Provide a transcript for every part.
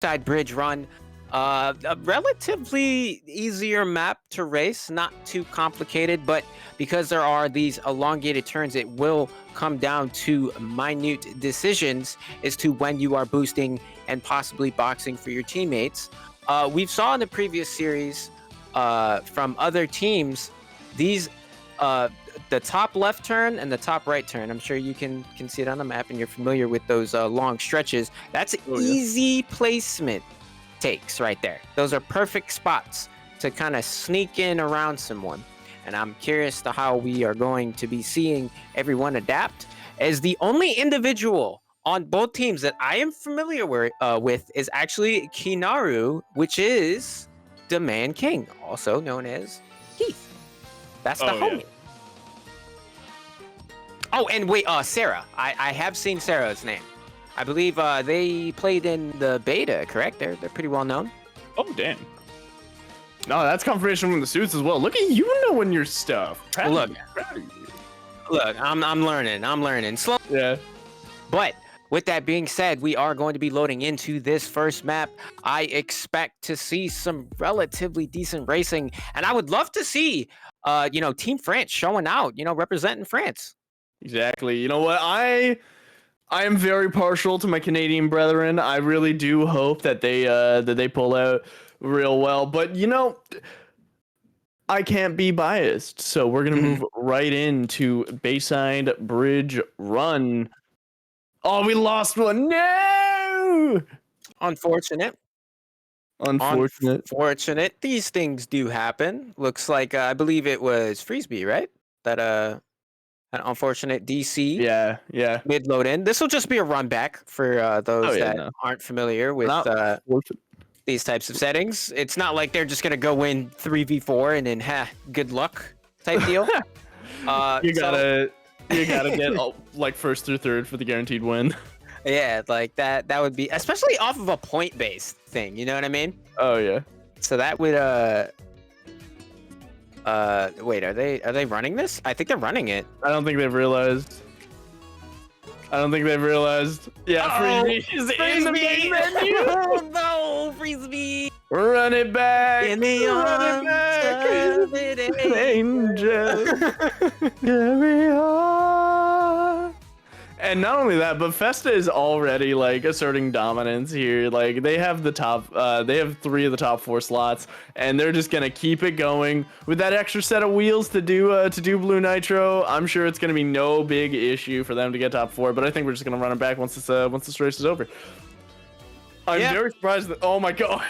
side bridge run. A relatively easier map to race, not too complicated, but because there are these elongated turns, it will come down to minute decisions as to when you are boosting and possibly boxing for your teammates. We've saw in the previous series from other teams, these the top left turn and the top right turn. I'm sure you can see it on the map and you're familiar with those long stretches. That's easy placement takes right there. Those are perfect spots to kind of sneak in around someone. And I'm curious to how we are going to be seeing everyone adapt, as the only individual on both teams that I am familiar with is actually Kinaru, which is the Man King, also known as Keith. That's the homie. Yeah. Oh, and wait, Sarah. I have seen Sarah's name. I believe they played in the beta, correct? They're pretty well known. Oh, damn. No, that's confirmation from the suits as well. Look at you knowing your stuff. Look, I'm learning. Slow. Yeah. But with that being said, we are going to be loading into this first map. I expect to see some relatively decent racing, and I would love to see, Team France showing out, representing France. Exactly. You know what? I am very partial to my Canadian brethren. I really do hope that they pull out real well. But I can't be biased, so we're gonna move right into Bayside Bridge Run. Oh, we lost one. No. Unfortunate. These things do happen. Looks like I believe it was Freesby, right? That an unfortunate DC. Yeah. Mid load in. This will just be a run back for those that aren't familiar with these types of settings. It's not like they're just gonna go in 3v4 and then good luck type deal. You gotta get like first through third for the guaranteed win. Yeah, like that would be, especially off of a point based thing. You know what I mean? Oh yeah. So that would wait, are they running this? I think they're running it. I don't think they've realized. Yeah, Freesby is in the main menu. Oh no, Freesby! Run it back. In the arms of an angel. Carry on. And not only that, but Festa is already like asserting dominance here. Like they have the top, they have 3 of the top 4 slots, and they're just gonna keep it going with that extra set of wheels to do Blue Nitro. I'm sure it's gonna be no big issue for them to get top 4, but I think we're just gonna run it back once this race is over. I'm very surprised that. Oh my god.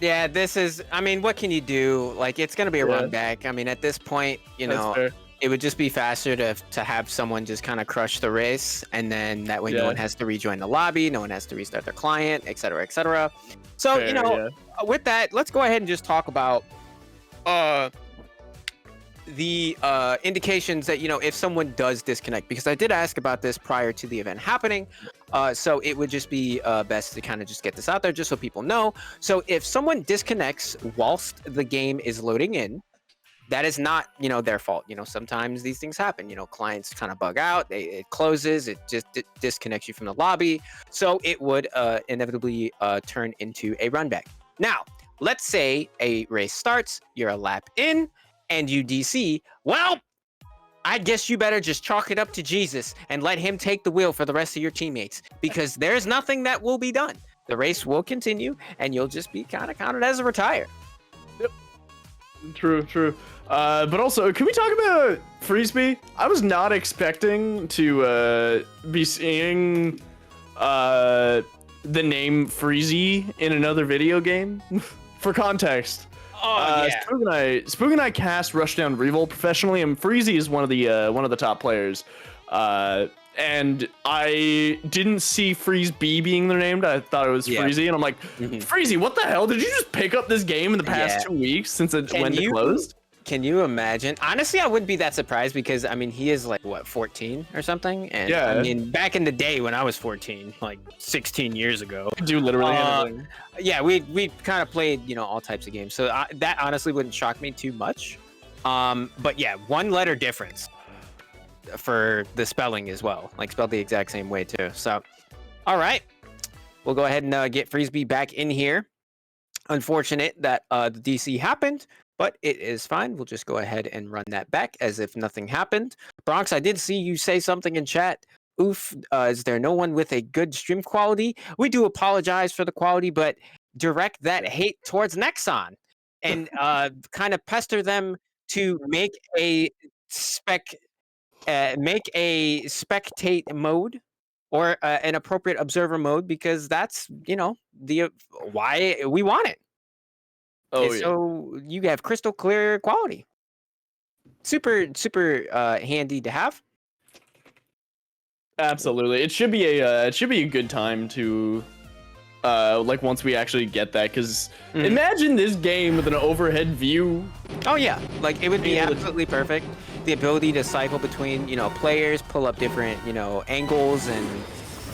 Yeah, this is. I mean, what can you do? Like, it's gonna be a run back. I mean, at this point, it would just be faster to have someone just kind of crush the race, and then that way no one has to rejoin the lobby, no one has to restart their client, etc., etc. So with that, let's go ahead and just talk about the indications that if someone does disconnect, because I did ask about this prior to the event happening. So it would just be best to kind of just get this out there just so people know. So if someone disconnects whilst the game is loading in, that is not, their fault. Sometimes these things happen. Clients kind of bug out. It closes. It just disconnects you from the lobby. So it would inevitably turn into a run back. Now, let's say a race starts. You're a lap in, and you DC. Well, I guess you better just chalk it up to Jesus and let him take the wheel for the rest of your teammates, because there's nothing that will be done. The race will continue, and you'll just be kind of counted as a retire. Yep. True. But also, can we talk about Freesby? I was not expecting to be seeing the name Freezy in another video game. For context, Spook and I cast Rushdown Revolt professionally, and Freezy is one of the top players. And I didn't see Freesby being their named. I thought it was Freezy, and I'm like, Freezy, what the hell? Did you just pick up this game in the past 2 weeks since it went closed? Can you imagine? Honestly, I wouldn't be that surprised, because I mean, he is like 14 or something, and I mean, back in the day when I was 14, like 16 years ago, do literally anything. Yeah, we kind of played all types of games, so that honestly wouldn't shock me too much. But yeah, 1 letter difference for the spelling as well, like spelled the exact same way too. So, all right, we'll go ahead and get Freesby back in here. Unfortunate that the DC happened, but it is fine. We'll just go ahead and run that back as if nothing happened. Bronx, I did see you say something in chat. Oof, is there no one with a good stream quality? We do apologize for the quality, but direct that hate towards Nexon and kind of pester them to make a spectate mode or an appropriate observer mode, because that's the why we want it. Oh yeah. So you have crystal clear quality. Super handy to have. Absolutely, it should be a good time to like once we actually get that, because imagine this game with an overhead view. Oh yeah, like it would be absolutely perfect. The ability to cycle between players, pull up different angles, and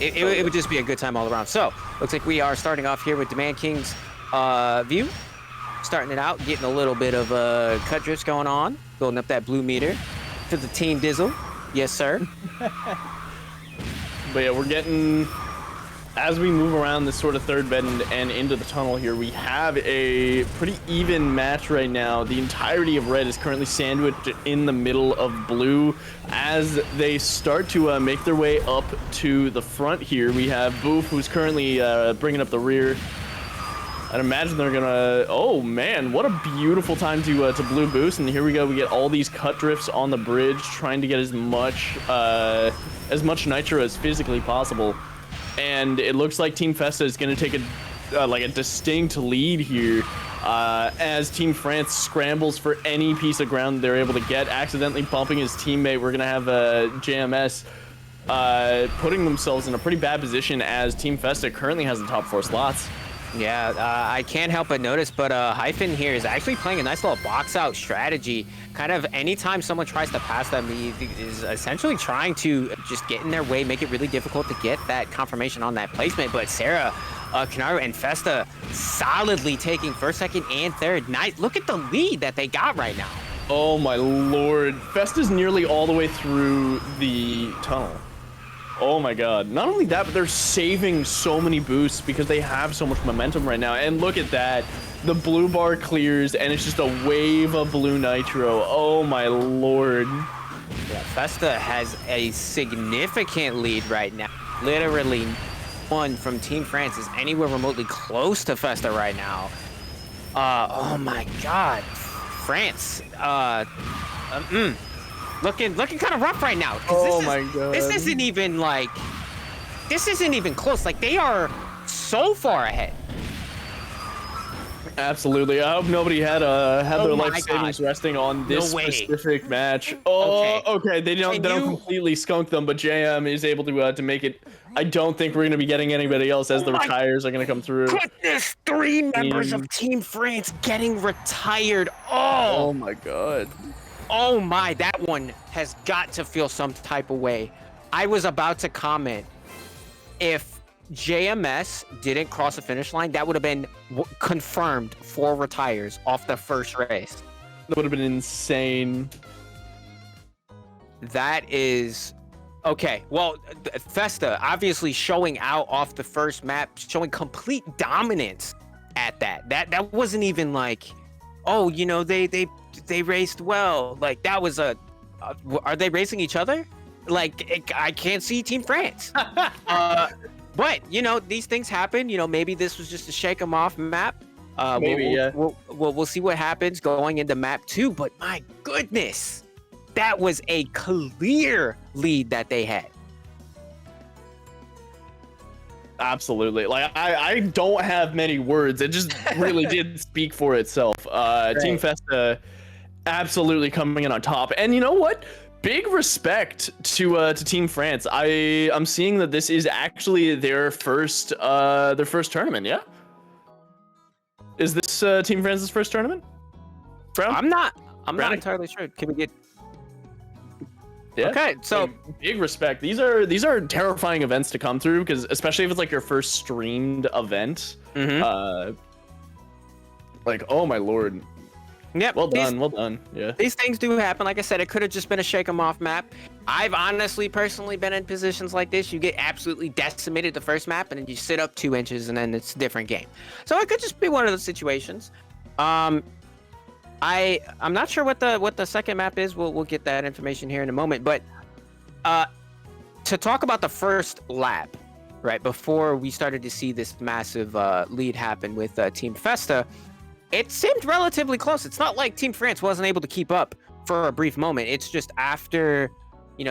it would just be a good time all around. So looks like we are starting off here with Demand King's view. Starting it out, getting a little bit of cut drifts going on, building up that blue meter for the Team Dizzle. Yes, sir. But yeah, we're getting, as we move around this sort of third bend and into the tunnel here, we have a pretty even match right now. The entirety of red is currently sandwiched in the middle of blue. As they start to make their way up to the front here, we have Boof, who's currently bringing up the rear. I'd imagine they're gonna, oh man, what a beautiful time to blue boost. And here we go, we get all these cut drifts on the bridge, trying to get as much nitro as physically possible. And it looks like Team Festa is gonna take a distinct lead here, as Team France scrambles for any piece of ground they're able to get, accidentally bumping his teammate. We're gonna have JMS putting themselves in a pretty bad position, as Team Festa currently has the top 4 slots. Yeah, I can't help but notice, but Hyphen here is actually playing a nice little box out strategy. Kind of anytime someone tries to pass them, he is essentially trying to just get in their way, make it really difficult to get that confirmation on that placement. But Sarah, Kanaru, and Festa solidly taking first, second, and third. Nice. Look at the lead that they got right now. Oh my lord. Festa's nearly all the way through the tunnel. Oh my god. Not only that, but they're saving so many boosts because they have so much momentum right now. And look at that. The blue bar clears, and it's just a wave of blue nitro. Oh my lord. Yeah, Festa has a significant lead right now. Literally one from Team France is anywhere remotely close to Festa right now. Oh my god. France. Looking kind of rough right now. Oh my god. This isn't even close. Like, they are so far ahead. Absolutely. I hope nobody had their life savings resting on this specific match. Oh, okay. They don't completely skunk them, but JM is able to make it. I don't think we're gonna be getting anybody else, as the retires are gonna come through. Goodness, 3 members of Team France getting retired. Oh my god. Oh my, that one has got to feel some type of way. I was about to comment, if JMS didn't cross the finish line, that would have been confirmed 4 retires off the first race. That would have been insane. That is... Okay, well, Festa obviously showing out off the first map, showing complete dominance at that. That wasn't even like, oh, they raced well. Like, that was are they racing each other? Like, I can't see Team France. But these things happen. Maybe this was just a shake them off map. Maybe we'll see what happens going into map 2. But my goodness, that was a clear lead that they had. Absolutely. Like, I don't have many words. It just really did speak for itself. Right. Team Festa absolutely coming in on top. And you know what? Big respect to Team France. I'm seeing that this is actually their first tournament, yeah? Is this Team France's first tournament? Brown? I'm not entirely sure. Can we get... Yeah. Okay, so big respect. These are terrifying events to come through, because especially if it's like your first streamed event. Like, oh my lord. Yep. Well done, well done. Yeah. These things do happen. Like I said, it could have just been a shake 'em off map. I've honestly, personally been in positions like this. You get absolutely decimated the first map, and then you sit up 2 inches, and then it's a different game. So it could just be one of those situations. I'm not sure what the second map is. We'll get that information here in a moment. But to talk about the first lap, right before we started to see this massive lead happen with Team Festa, it seemed relatively close. It's not like Team France wasn't able to keep up for a brief moment. It's just after,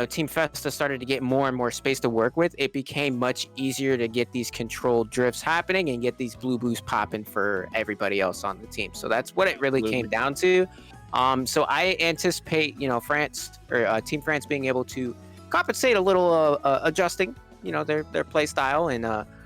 Team Festa started to get more and more space to work with, it became much easier to get these controlled drifts happening and get these blue boosts popping for everybody else on the team. So that's what it really came down to. So I anticipate, France or Team France being able to compensate a little, adjusting, their play style and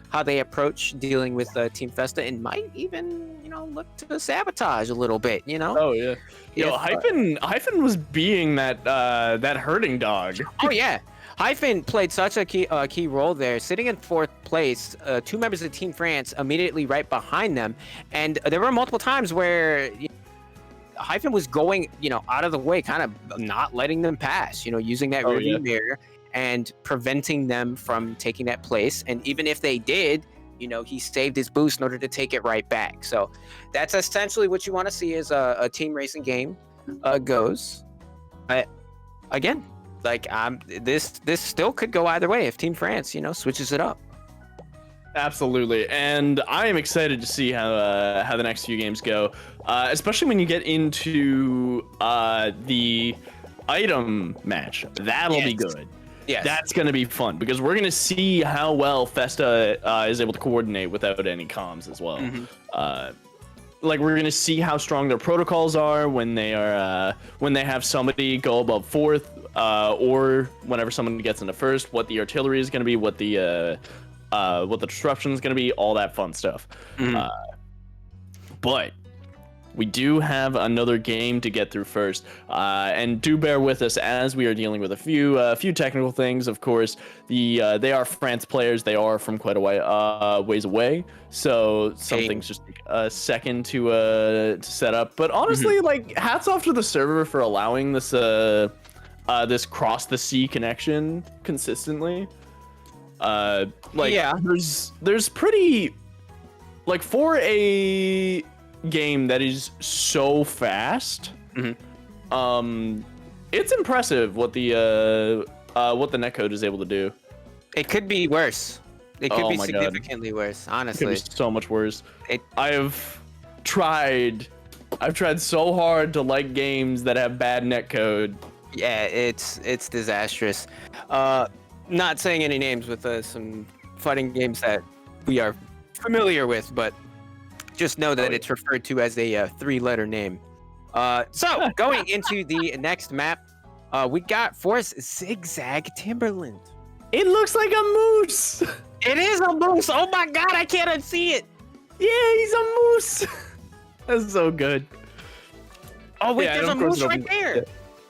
how they approach dealing with Team Festa, and might even, look to sabotage a little bit, Oh yeah. Yo, Hyphen was being that herding dog. Oh yeah. Hyphen played such a key role there, sitting in 4th place, 2 members of Team France immediately right behind them, and there were multiple times where Hyphen was going, out of the way, kind of not letting them pass, using that rearview mirror and preventing them from taking that place. And even if they did, he saved his boost in order to take it right back. So that's essentially what you want to see as a team racing game goes. Again, like this still could go either way if Team France, switches it up. Absolutely, and I am excited to see how the next few games go, especially when you get into the item match. That'll be good. Yes. That's going to be fun because we're going to see how well Festa is able to coordinate without any comms as well. Like we're going to see how strong their protocols are when they have somebody go above 4th, or whenever someone gets into 1st, what the artillery is going to be, what the disruption is going to be, all that fun stuff. But we do have another game to get through first, and do bear with us as we are dealing with a few technical things. Of course, they are France players. They are from quite a ways away, so some things just take a second to set up. But honestly, like hats off to the server for allowing this this cross the sea connection consistently. There's pretty, like, for a game that is so fast, it's impressive what the netcode is able to do. It could be worse. It could be significantly worse, honestly. It could be so much worse. I've tried so hard to like games that have bad netcode. Yeah, it's disastrous. Not saying any names with some fighting games that we are familiar with, but just know that it's referred to as a 3-letter name. So going into the next map, we got Forest Zigzag Timberland. It looks like a moose. It is a moose. Oh my god, I can't unsee it. Yeah, he's a moose. That's so good. Oh wait, there's a moose right there.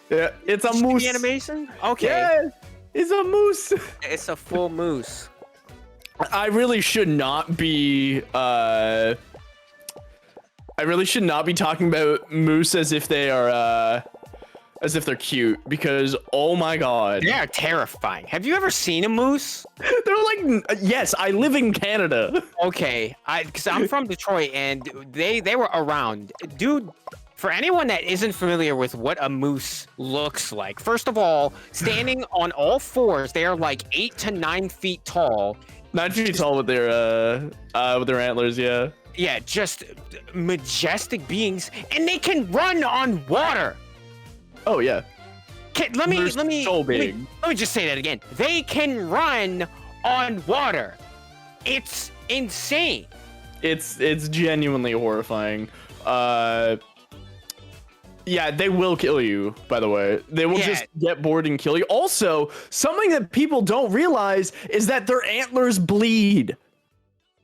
Yeah, it's a moose. The animation? Okay. Yeah, it's a moose. It's a full moose. I really should not be talking about moose as if they are as if they're cute, because oh my god, they are terrifying. Have you ever seen a moose? They're like, yes, I live in Canada. Okay, because I'm from Detroit and they were around, dude. For anyone that isn't familiar with what a moose looks like, first of all, standing on all fours, they are like 8 to 9 feet tall. 9 feet tall with their antlers, yeah. Yeah, just majestic beings, and they can run on water. Oh yeah. Let me so big. Let me just say that again. They can run on water. It's insane. It's genuinely horrifying. Yeah, they will kill you, by the way. They will just get bored and kill you. Also, something that people don't realize is that their antlers bleed.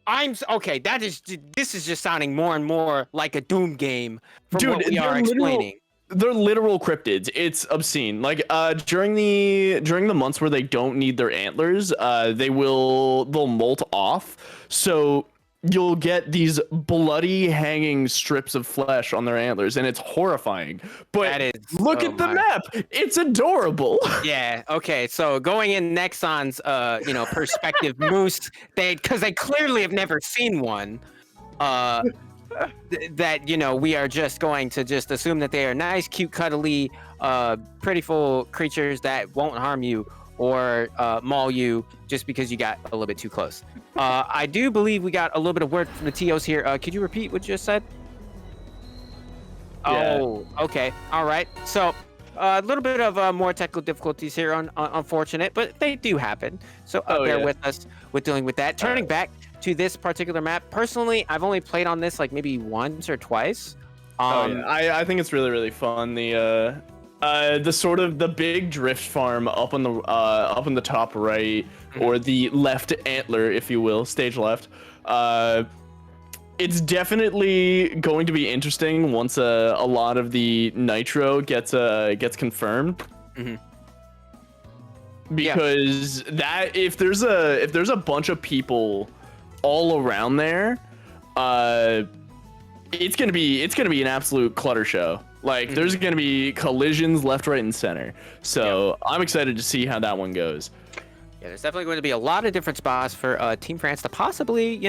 Okay, this is just sounding more and more like a Doom game from what we are explaining. They're literal cryptids. It's obscene. Like during the months where they don't need their antlers, they'll molt off. So you'll get these bloody hanging strips of flesh on their antlers, and it's horrifying. But That is, look oh at the my. map; it's adorable. Yeah. Okay. So going in Nexon's, perspective, moose, because they clearly have never seen one. Uh, that we are just going to just assume that they are nice, cute, cuddly, prettyful creatures that won't harm you or maul you just because you got a little bit too close. I do believe we got a little bit of word from the TOs here. Could you repeat what you just said? Yeah. Oh, okay. All right. So a little bit of more technical difficulties here, unfortunate, but they do happen. So bear with us with dealing with that. Turning back to this particular map, personally, I've only played on this like maybe once or twice. I think it's really really fun. The sort of the big drift farm up on the top right, or the left antler, if you will, stage left. It's definitely going to be interesting once a lot of the nitro gets confirmed. Because that if there's a bunch of people all around there, it's gonna be an absolute clutter show. Like there's gonna be collisions left, right, and center. So I'm excited to see how that one goes. Yeah, there's definitely going to be a lot of different spots for Team France to possibly,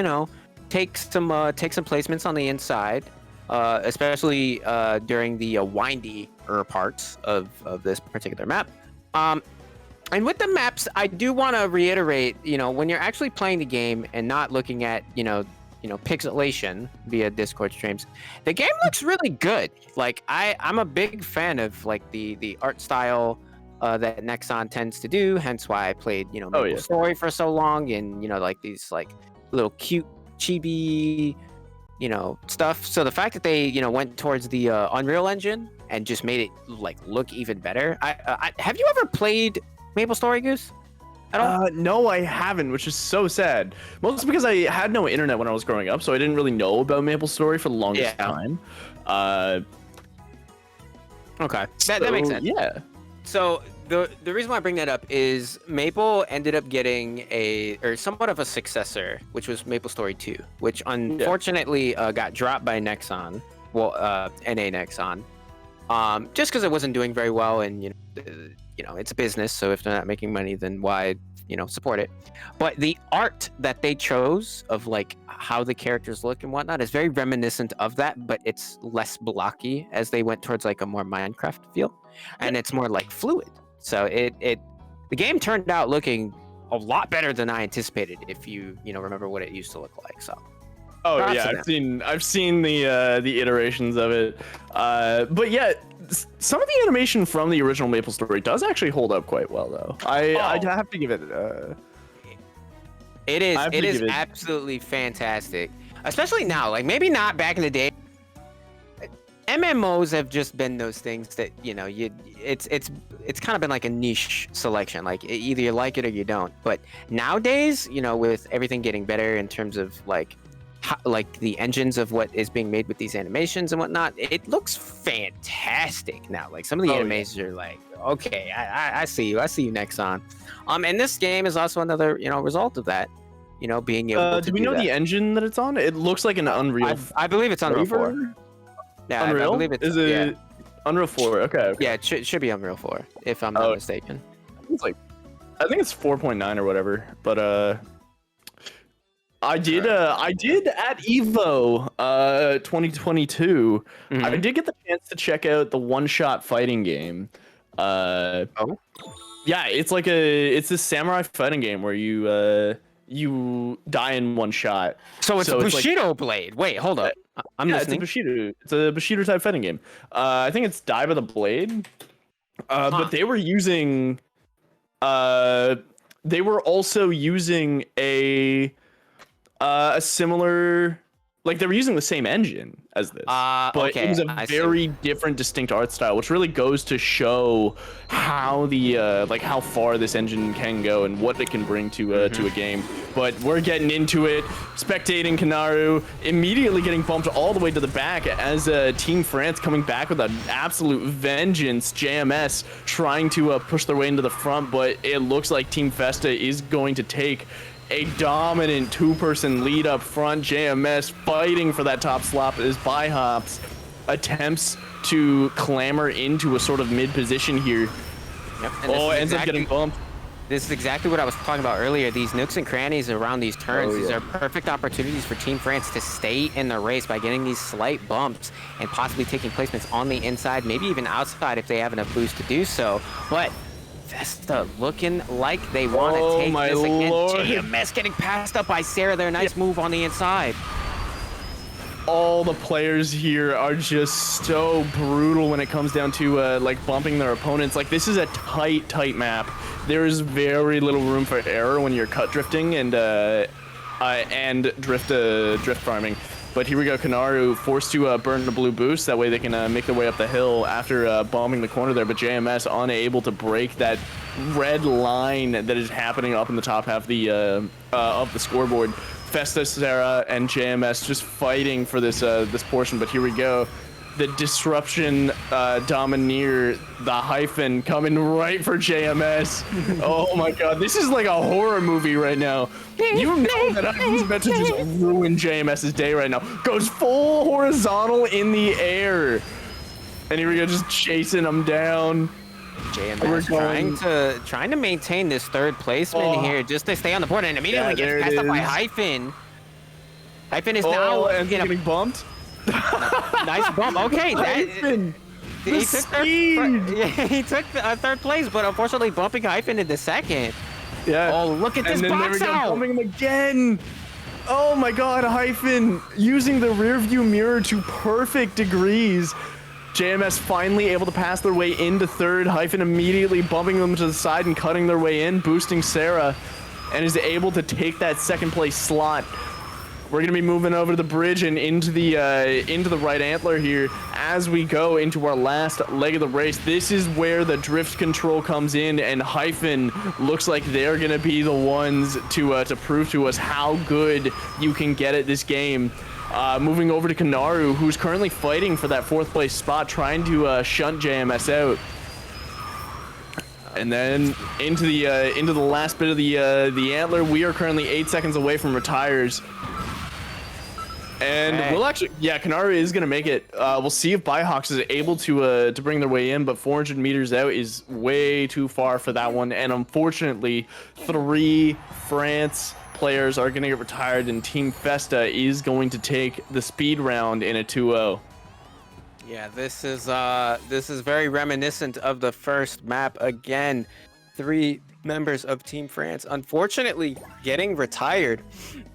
take some placements on the inside, especially during the windy parts of this particular map. And with the maps, I do want to reiterate, when you're actually playing the game and not looking at, pixelation via Discord streams, the game looks really good. Like I'm a big fan of like the art style that Nexon tends to do. Hence why I played, Maple Story for so long, and like these like little cute chibi, stuff. So the fact that they, went towards the Unreal Engine and just made it like look even better. I have you ever played Maple Story, Goose? At all? No, I haven't, which is so sad. Mostly because I had no internet when I was growing up, so I didn't really know about Maple Story for the longest time. Okay, that makes sense. Yeah. So the reason why I bring that up is Maple ended up getting somewhat of a successor, which was Maple Story 2, which unfortunately got dropped by Nexon. Well, NA Nexon. Just because it wasn't doing very well, and it's a business, so if they're not making money, then why support it? But the art that they chose of like how the characters look and whatnot is very reminiscent of that, but it's less blocky as they went towards like a more Minecraft feel, and it's more like fluid. So the game turned out looking a lot better than I anticipated, if you remember what it used to look like. So I've seen the iterations of it, but yeah, some of the animation from the original Maple Story does actually hold up quite well, though. I have to give it. It is absolutely fantastic, especially now. Like maybe not back in the day. MMOs have just been those things that it's kind of been like a niche selection. Like either you like it or you don't. But nowadays, with everything getting better in terms of like the engines of what is being made with these animations and whatnot, it looks fantastic now. Like some of the animations are like, okay, I see you, Nexon. And this game is also another result of that. Being able to do we know the engine that it's on? It looks like an Unreal. I believe it's Unreal 4. Yeah, Unreal? I believe it's Unreal 4? Okay. Yeah, it should be Unreal 4 if I'm not mistaken. I think it's 4.9 or whatever. But I did at Evo 2022. I did get the chance to check out the one-shot fighting game. Yeah, it's this samurai fighting game where you die in one shot. So it's a Bushido blade. Wait, hold up. I'm listening. It's a Bushido type fighting game. I think it's Die by the Blade. But they were using they were also using a similar, like they were using the same engine as this, but it was a very different, distinct art style, which really goes to show how the like how far this engine can go and what it can bring to a game. But we're getting into it, spectating Kanaru, immediately getting bumped all the way to the back as Team France coming back with an absolute vengeance. JMS trying to push their way into the front, but it looks like Team Festa is going to take a dominant two-person lead up front. JMS fighting for that top slot as Bihops attempts to clamber into a sort of mid position here. Yep, ends up getting bumped. This is exactly what I was talking about earlier. These nooks and crannies around these turns, these are perfect opportunities for Team France to stay in the race by getting these slight bumps and possibly taking placements on the inside, maybe even outside if they have enough boost to do so. But Festa looking like they want to take this again. JMS getting passed up by Sarah there. Nice move on the inside. All the players here are just so brutal when it comes down to like bumping their opponents. Like, this is a tight map. There is very little room for error when you're cut drifting and drift farming. But here we go, Kanaru forced to burn the blue boost. That way they can make their way up the hill after bombing the corner there. But JMS unable to break that red line that is happening up in the top half of the scoreboard. Festa, Sarah, and JMS just fighting for this this portion. But here we go. The disruption domineer, the hyphen coming right for JMS. Oh my god, this is like a horror movie right now. You know that hyphen's meant to just ruin JMS's day right now. Goes full horizontal in the air. And here we go, just chasing him down. JMS trying to maintain this third placement here, just to stay on the board, and immediately gets passed up by Hyphen. Hyphen is now getting bumped. Nice bump. Okay, he took third place, but unfortunately bumping Hyphen in the second. Yeah. Oh, look at this box out. Bumping him again. Oh my god, Hyphen using the rear view mirror to perfect degrees. JMS finally able to pass their way into third. Hyphen immediately bumping them to the side and cutting their way in, boosting Sarah, and is able to take that second place slot. We're gonna be moving over to the bridge and into the right antler here as we go into our last leg of the race. This is where the drift control comes in, and Hyphen looks like they're gonna be the ones to prove to us how good you can get at this game. Moving over to Kanaru, who's currently fighting for that fourth place spot, trying to shunt JMS out. And then into the last bit of the antler. We are currently 8 seconds away from retires. And we'll actually, Kanaru is gonna make it. We'll see if Bihawks is able to bring their way in, but 400 meters out is way too far for that one. And unfortunately, 3 France players are gonna get retired, and Team Festa is going to take the speed round in a 2-0. Yeah, this is very reminiscent of the first map. Again, 3 members of Team France unfortunately getting retired.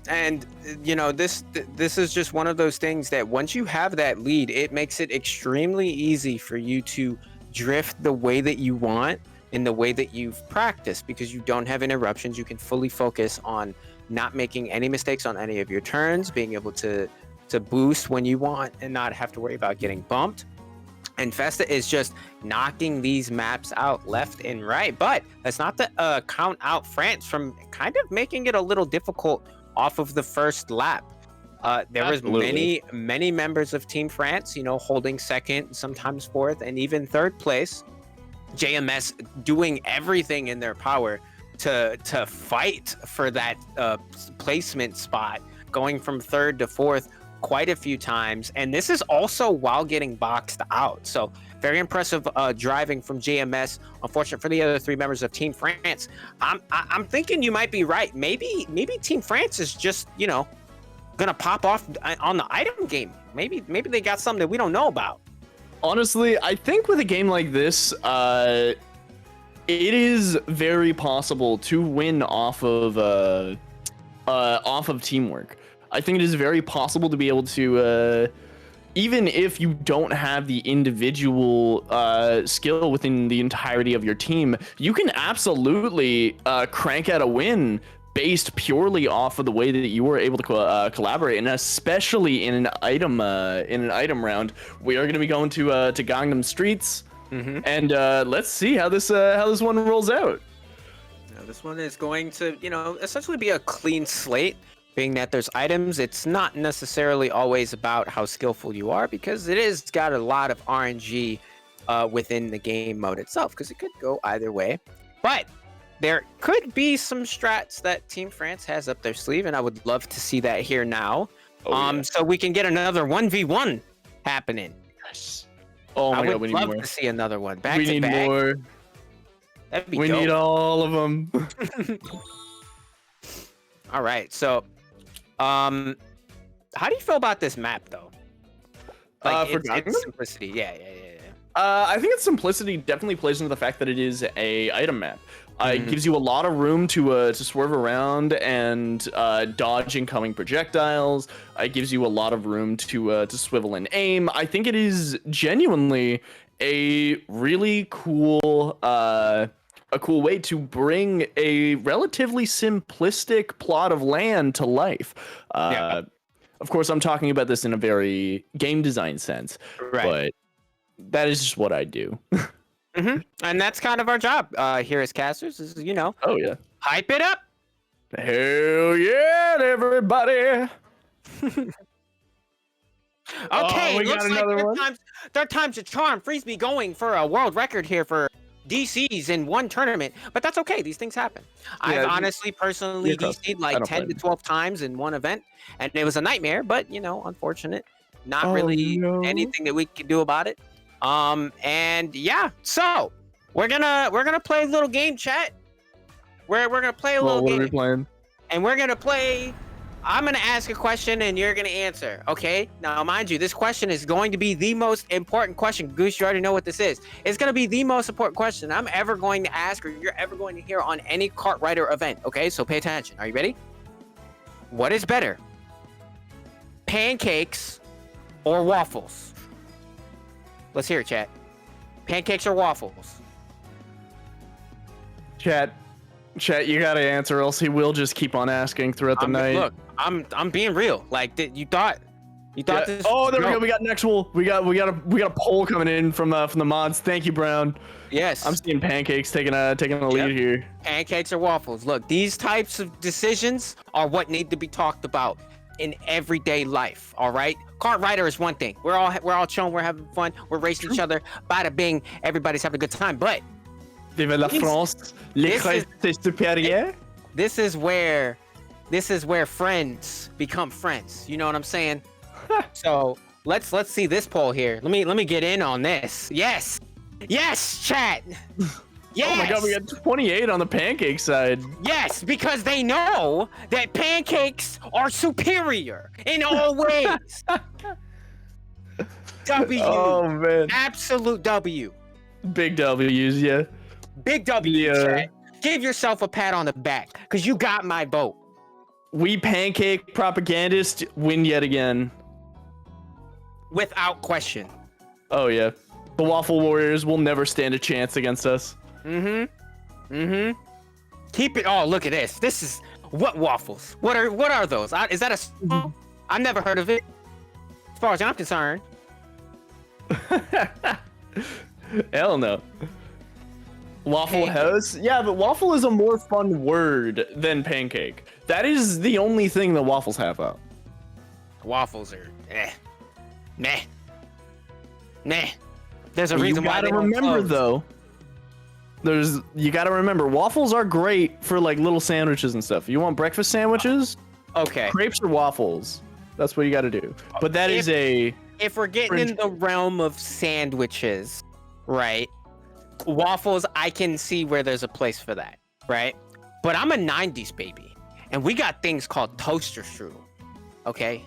And you know, this is just one of those things that once you have that lead, it makes it extremely easy for you to drift the way that you want, in the way that you've practiced, because you don't have interruptions. You can fully focus on not making any mistakes on any of your turns, being able to boost when you want and not have to worry about getting bumped. And Festa is just knocking these maps out left and right. But that's not to count out France from kind of making it a little difficult off of the first lap. There was many members of Team France, you know, holding second, sometimes fourth, and even third place. JMS doing everything in their power to fight for that placement spot, going from third to fourth quite a few times. And this is also while getting boxed out. So very impressive driving from JMS. Unfortunate for the other 3 members of Team France. I'm thinking you might be right. Maybe Team France is just, you know, gonna pop off on the item game. Maybe they got something that we don't know about. Honestly, I think with a game like this, it is very possible to win off of teamwork. I think it is very possible to be able to, even if you don't have the individual skill within the entirety of your team, you can absolutely crank out a win based purely off of the way that you were able to collaborate, and especially in an item round. We are going to be going to Gangnam Streets, and let's see how this one rolls out. Now, this one is going to, you know, essentially be a clean slate. Being that there's items, it's not necessarily always about how skillful you are, because it is got a lot of RNG within the game mode itself, because it could go either way. But there could be some strats that Team France has up their sleeve, and I would love to see that here now. So we can get another 1v1 happening. Yes. Oh my I god, would we need love more. to see another one. Back We to need back. more. That'd be We dope. need all of them. All right, so, how do you feel about this map though? Like For its simplicity. Yeah. I think its simplicity definitely plays into the fact that it is a item map. It gives you a lot of room to swerve around and dodge incoming projectiles. It gives you a lot of room to swivel and aim. I think it is genuinely a really cool way to bring a relatively simplistic plot of land to life. Of course, I'm talking about this in a very game design sense, but that is just what I do. And that's kind of our job here as casters, is, Oh yeah, hype it up. Hell yeah, everybody. Okay, we looks got like another one. third time's a charm. Freesby going for a world record here for DCs in one tournament, but that's okay. These things happen. I've honestly, personally, DC'd like 10 to 12 times in one event, and it was a nightmare, but, unfortunate. Not really anything that we could do about it. And yeah, so we're gonna play a little game, chat. We're gonna play a little game. What are we playing? And we're gonna play. I'm gonna ask a question and you're gonna answer. Okay? Now, mind you, this question is going to be the most important question. Goose, you already know what this is. It's gonna be the most important question I'm ever going to ask, or you're ever going to hear on any Kartrider event. Okay? So pay attention. Are you ready? What is better? Pancakes or waffles? Let's hear it, chat. Pancakes or waffles? Chat, you gotta answer, else he will just keep on asking throughout the night. Look, I'm being real. Like, you thought this. Oh, there we go. We got next one. We got a poll coming in from the mods. Thank you, Brown. Yes. I'm seeing pancakes taking a lead here. Pancakes or waffles? Look, these types of decisions are what need to be talked about in everyday life. All right. Kartrider is one thing. We're all chilling. We're having fun. We're racing each other. Bada bing. Everybody's having a good time. But Vive la France. L'écrasé supérieur. This is where friends become friends. You know what I'm saying? So let's see this poll here. Let me get in on this. Yes, chat. Yes. Oh my god, we got 28 on the pancake side. Yes, because they know that pancakes are superior in all ways. W. Oh man. Absolute W. Big W's, yeah. Big W, chat. Give yourself a pat on the back, because you got my vote. We pancake propagandists win yet again. Without question. Oh yeah. The Waffle Warriors will never stand a chance against us. Keep it. Oh, look at this. This is what waffles. What are those? Is that a? I've never heard of it. As far as I'm concerned. Hell no. Waffle House? Yeah, but waffle is a more fun word than pancake. That is the only thing that waffles have out. Waffles are meh. There's a reason why they don't remember close. though. You gotta remember, waffles are great for like little sandwiches and stuff. You want breakfast sandwiches? Okay. Crepes or waffles? That's what you gotta do. But that is a. If we're getting in the realm of sandwiches, right? Waffles, I can see where there's a place for that, right? But I'm a 90s baby, and we got things called toaster strudel, okay?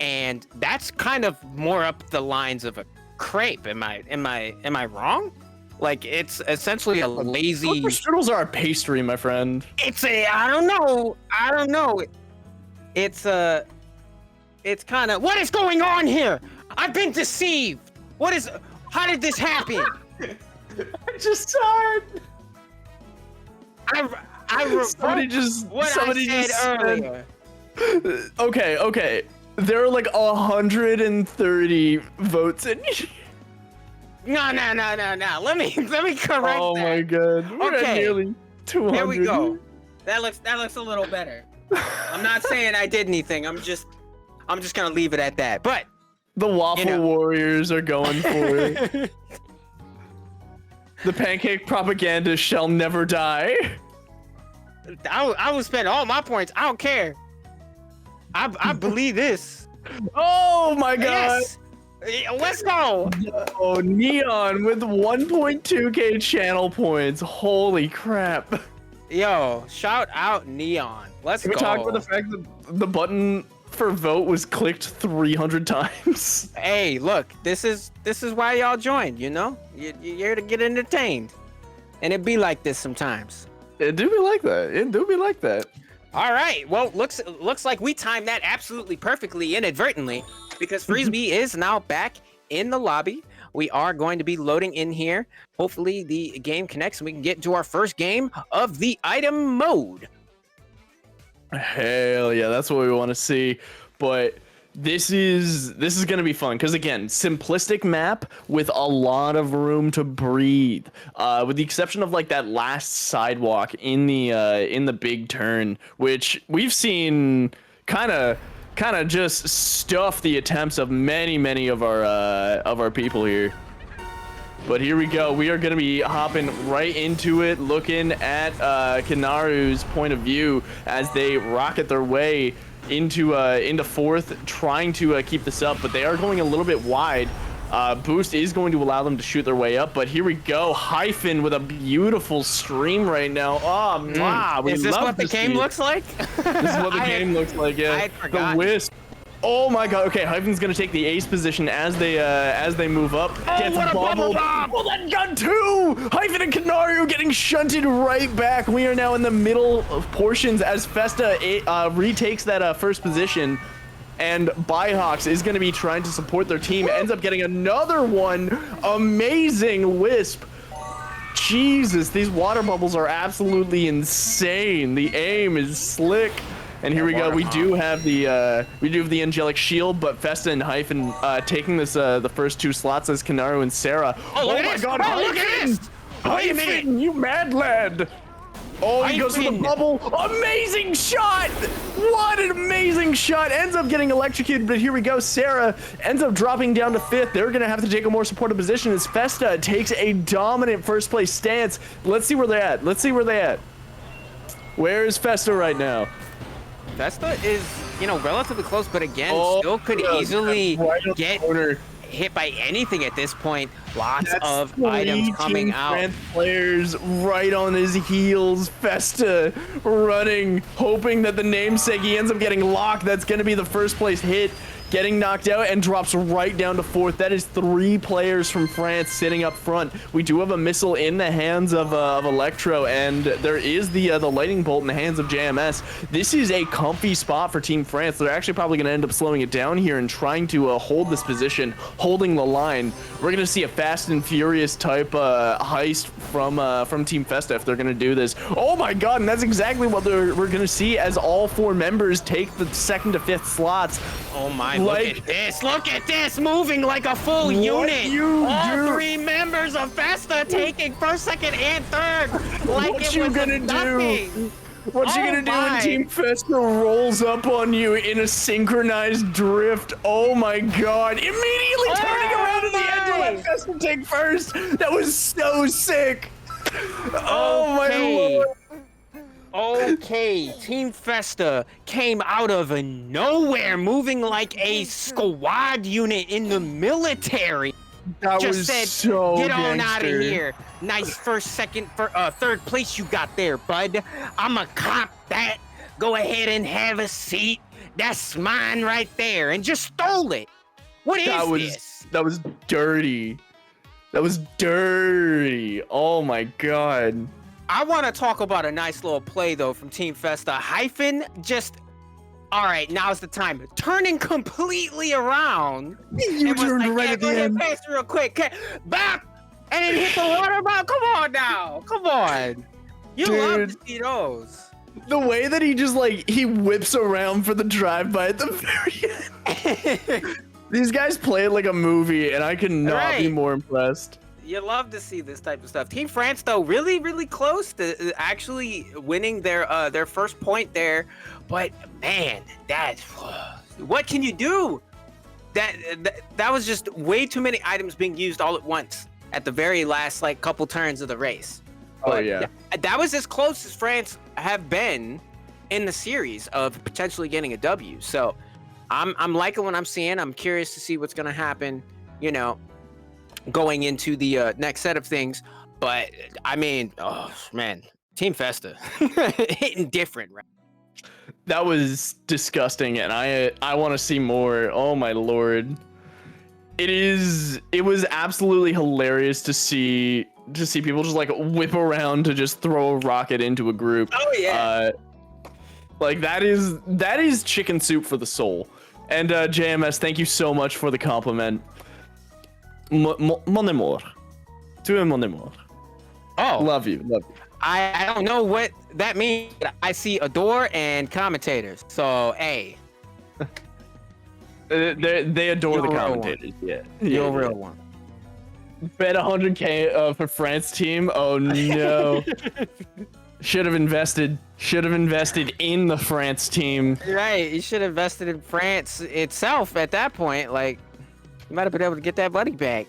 And that's kind of more up the lines of a crepe. Am I wrong? Like, it's essentially a lazy. Toaster strudels are a pastry, my friend. I don't know. It's kind of, what is going on here? I've been deceived. How did this happen? I just saw it. Somebody said earlier. Okay. There are like 130 votes in here. No. Let me correct that. Oh my god. We're at nearly 200. Here we go. That looks a little better. I'm not saying I did anything. I'm just gonna leave it at that. But the Waffle Warriors are going for it. The pancake propaganda shall never die. I will spend all my points. I don't care. I believe this. Oh my god. Yes. Let's go. Oh, Neon with 1.2k channel points. Holy crap. Yo, shout out Neon. Let's Can we go. talk about the fact that the button for vote was clicked 300 times? Hey, look, this is why y'all joined, you know? You're here to get entertained. And it be like this sometimes. It do be like that. It do be like that. All right. Well, looks like we timed that absolutely perfectly inadvertently because Frisbee is now back in the lobby. We are going to be loading in here. Hopefully the game connects and we can get into our first game of the item mode. Hell yeah, that's what we want to see. But this is gonna be fun because again, simplistic map with a lot of room to breathe. With the exception of like that last sidewalk in the big turn, which we've seen kind of just stuff the attempts of many of our people here. But here we go. We are going to be hopping right into it, looking at Kanaru's point of view as they rocket their way into fourth, trying to keep this up. But they are going a little bit wide. Boost is going to allow them to shoot their way up. But here we go. Hyphen with a beautiful stream right now. Oh, wow. Is this what the game looks like? This is what the game looks like, yeah. I had forgotten. The Wisp. Oh my god. Okay, Hyphen's gonna take the ace position as they move up. Gets what a bubble bubbled. bomb! Oh, that gun too! Hyphen and Canario getting shunted right back. We are now in the middle of portions as Festa retakes that first position. And Byhawks is going to be trying to support their team. Ends up getting another one. Amazing Wisp. Jesus, these water bubbles are absolutely insane. The aim is slick. And here we go. We do have the angelic shield, but Festa and Hyphen taking this the first two slots as Kanaru and Sarah. Oh my god, oh, look at this! Hyphen, you mad lad! Oh, he goes for the bubble. Amazing shot! What an amazing shot! Ends up getting electrocuted, but here we go. Sarah ends up dropping down to fifth. They're going to have to take a more supportive position as Festa takes a dominant first place stance. Let's see where they're at. Where is Festa right now? Festa is, relatively close, but again, Oh, still could yeah, easily right on the get corner. hit by anything at this point. Lots That's of three items coming Team out. France players right on his heels. Festa running, hoping that the namesake, he ends up getting locked. That's going to be the first place hit. Getting knocked out and drops right down to fourth. That is 3 players from France sitting up front. We do have a missile in the hands of Electro, and there is the lightning bolt in the hands of JMS. This is a comfy spot for Team France. They're actually probably going to end up slowing it down here and trying to hold this position, holding the line. We're going to see a Fast and Furious type heist from Team Festa if they're going to do this. Oh my god, and that's exactly what we're going to see as all 4 members take the 2nd to 5th slots. Oh my, look at this, moving like a full unit. All 3 members of Festa taking first, second, and third. Like What it you was gonna nothing. do? What you gonna do when Team Festa rolls up on you in a synchronized drift? Oh my god. Immediately turning around to the end to let Festa take first. That was so sick. Oh my lord. Okay, Team Festa came out of nowhere, moving like a squad unit in the military. That Just was said, so get on out of gangster. here. Nice first, second, third place you got there, bud. I'ma cop that. Go ahead and have a seat. That's mine right there, and just stole it. What is this? That was dirty. That was dirty. Oh my god. I want to talk about a nice little play, though, from Team Festa. Hyphen just... All right, now's the time. Turning completely around. You turned right at the end. Pass real quick. Bop! And then hit the water ball. Come on now. Come on. You love to see those. The way that he just, he whips around for the drive-by at the very end. These guys play it like a movie, and I could not be more impressed. You love to see this type of stuff. Team France, though, really, really close to actually winning their first point there. But man, what can you do? That was just way too many items being used all at once at the very last couple turns of the race. Oh yeah, that was as close as France have been in the series of potentially getting a W. So I'm liking what I'm seeing. I'm curious to see what's gonna happen, you know, going into the next set of things. But I mean, oh man, Team Festa hitting different, right? That was disgusting, and I want to see more. Oh my lord. It was absolutely hilarious to see people just like whip around to just throw a rocket into a group. Oh yeah. Like that is chicken soup for the soul. And JMS, thank you so much for the compliment. Mon amour. Tu es mon amour. Oh, Love you. I don't know what that means. I see adore and commentators. So hey, They adore You're the a real commentators. Yeah. you're a real one. Bet 100K for France team. Oh no. Should have invested in the France team. Right, you should have invested in France itself at that point. Like, you might have been able to get that money back.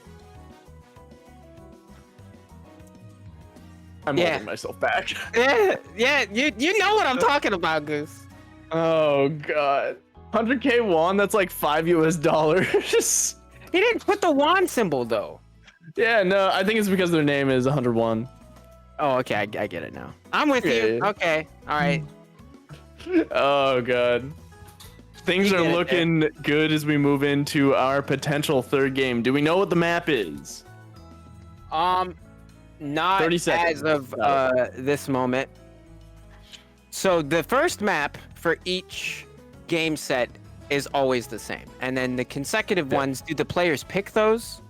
I'm holding myself back. Yeah, you know what I'm talking about, Goose. Oh god. 100K won, that's like $5. He didn't put the wand symbol though. Yeah, no, I think it's because their name is 101. Oh, okay, I get it now. I'm with you. Yeah. Okay, all right. Oh god. Things are looking good as we move into our potential third game. Do we know what the map is? Not 30 seconds. as of this moment. So the first map for each game set is always the same, and then the consecutive ones. Do the players pick those?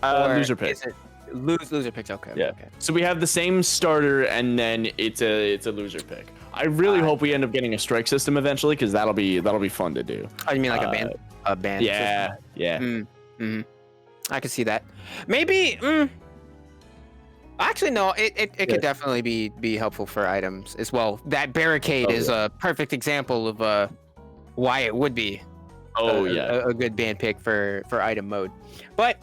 Or Loser pick. Is it loser picks? Okay. Yeah. Okay. So we have the same starter, and then it's a loser pick. I really hope we end up getting a strike system eventually, because that'll be fun to do. Oh, you mean like a band? Yeah. System? Yeah. Mm-hmm. I can see that. Maybe. Actually, no. It could definitely be helpful for items as well. That barricade is a perfect example of why it would be. A good band pick for item mode. But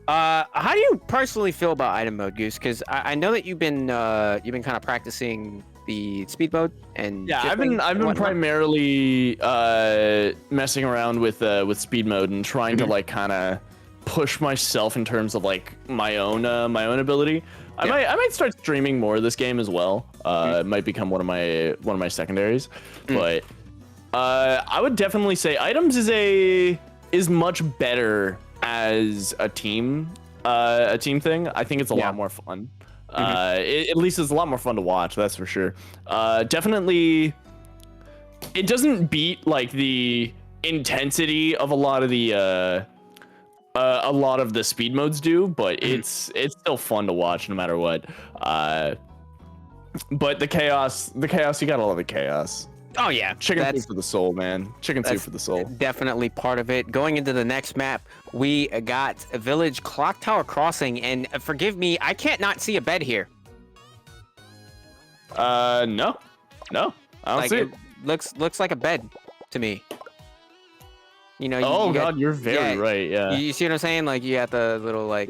how do you personally feel about item mode, Goose? Because I know that you've been kind of practicing the speed mode and I've been primarily messing around with speed mode and trying to like kind of push myself in terms of like my own ability. I might start streaming more of this game as well. It might become one of my secondaries, but I would definitely say items is much better as a team thing. I think it's a lot more fun. At least it's a lot more fun to watch, that's for sure. Definitely, it doesn't beat like the intensity of a lot of the speed modes do, but it's still fun to watch no matter what. But the chaos, you gotta love the chaos. Oh yeah, chicken soup for the soul, man. Chicken soup for the soul. Definitely part of it. Going into the next map, we got a village clock tower crossing, and forgive me, I can't not see a bed here. No, I don't see it. Looks like a bed to me. You know. God, you're very right. Yeah. You see what I'm saying? Like you got the little like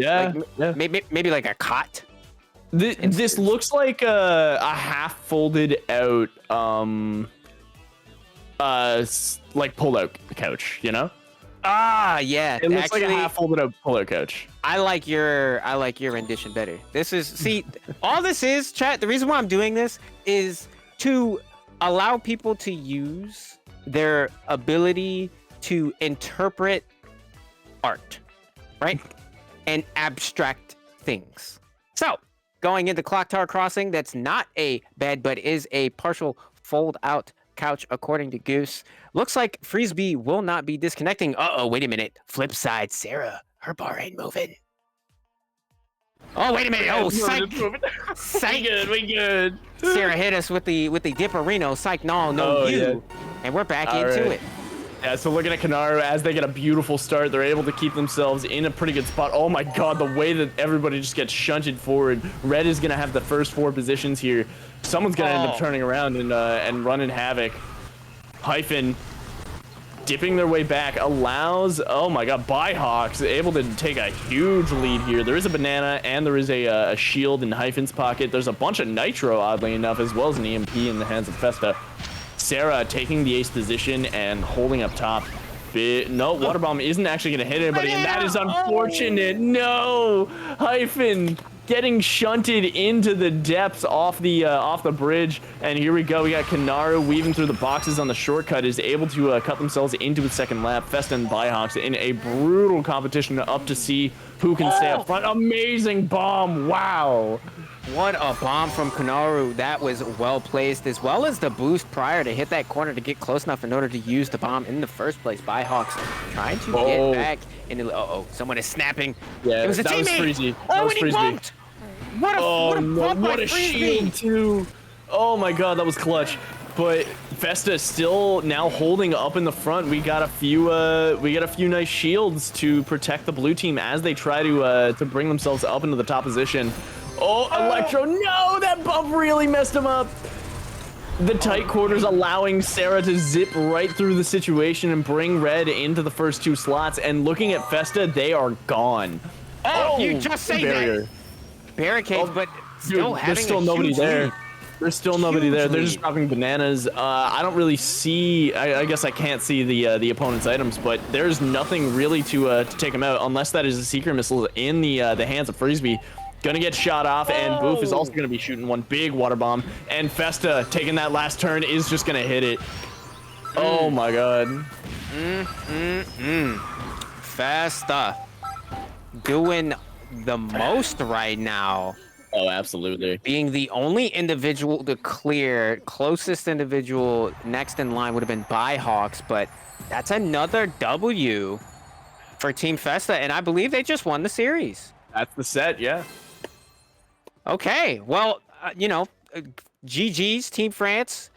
maybe like a cot. This looks like a half folded out like pull out couch, you know? Ah, yeah. It looks like a half folded out pull out couch. I like your rendition better. All this is, chat, the reason why I'm doing this is to allow people to use their ability to interpret art, right? And abstract things. So, going into Clock Tower Crossing, that's not a bed, but is a partial fold out couch, according to Goose. Looks like Freesby will not be disconnecting. Uh-oh, wait a minute. Flip side, Sarah, her bar ain't moving. Oh, wait a minute. Oh, psych. Psych. We good. Sarah hit us with the Dipperino. Psych, no, you. Yeah. And we're back into it. Yeah, so looking at Kanaru, as they get a beautiful start, they're able to keep themselves in a pretty good spot. Oh my god, the way that everybody just gets shunted forward. Red is going to have the first 4 positions here. Someone's going to end up turning around and running havoc. Hyphen. dipping their way back allows, oh my god, Byhawks able to take a huge lead here. There is a banana and there is a shield in Hyphen's pocket. There's a bunch of nitro, oddly enough, as well as an EMP in the hands of Festa. Sarah taking the ace position and holding up top. No, water bomb isn't actually going to hit anybody, and that is unfortunate. No, Hyphen getting shunted into the depths off the bridge, and here we go. We got Kanaru weaving through the boxes on the shortcut, is able to cut themselves into his second lap. Festa and Byhawks in a brutal competition up to see who can stay up front. Amazing bomb! Wow. What a bomb from Kanaru. That was well placed, as well as the boost prior to hit that corner to get close enough in order to use the bomb in the first place. Byhawks trying to get back into. Someone is snapping. Yeah, it was a that teammate. Was Freezy. Oh, that and he bumped. What a bump by what a Freezy. shield too. Oh my god, that was clutch. But Festa still now holding up in the front. We got a few nice shields to protect the blue team as they try to bring themselves up into the top position. Oh, Electro, no, that bump really messed him up. The tight quarters allowing Sarah to zip right through the situation and bring Red into the first two slots. And looking at Festa, they are gone. Oh, you just say that. Barricades, but still dude, having there's still nobody there. Lead. There's still nobody there. They're just dropping bananas. I don't really see. I guess I can't see the opponent's items, but there's nothing really to take them out unless that is a secret missile in the hands of Freesby. Gonna get shot off, and Boof is also gonna be shooting one big water bomb. And Festa taking that last turn is just gonna hit it. Oh my god. Festa doing the most right now. Oh, absolutely. Being the only individual to clear, closest individual next in line would have been Byhawks, but that's another W for Team Festa, and I believe they just won the series. That's the set, yeah. Okay, well, GG's Team France.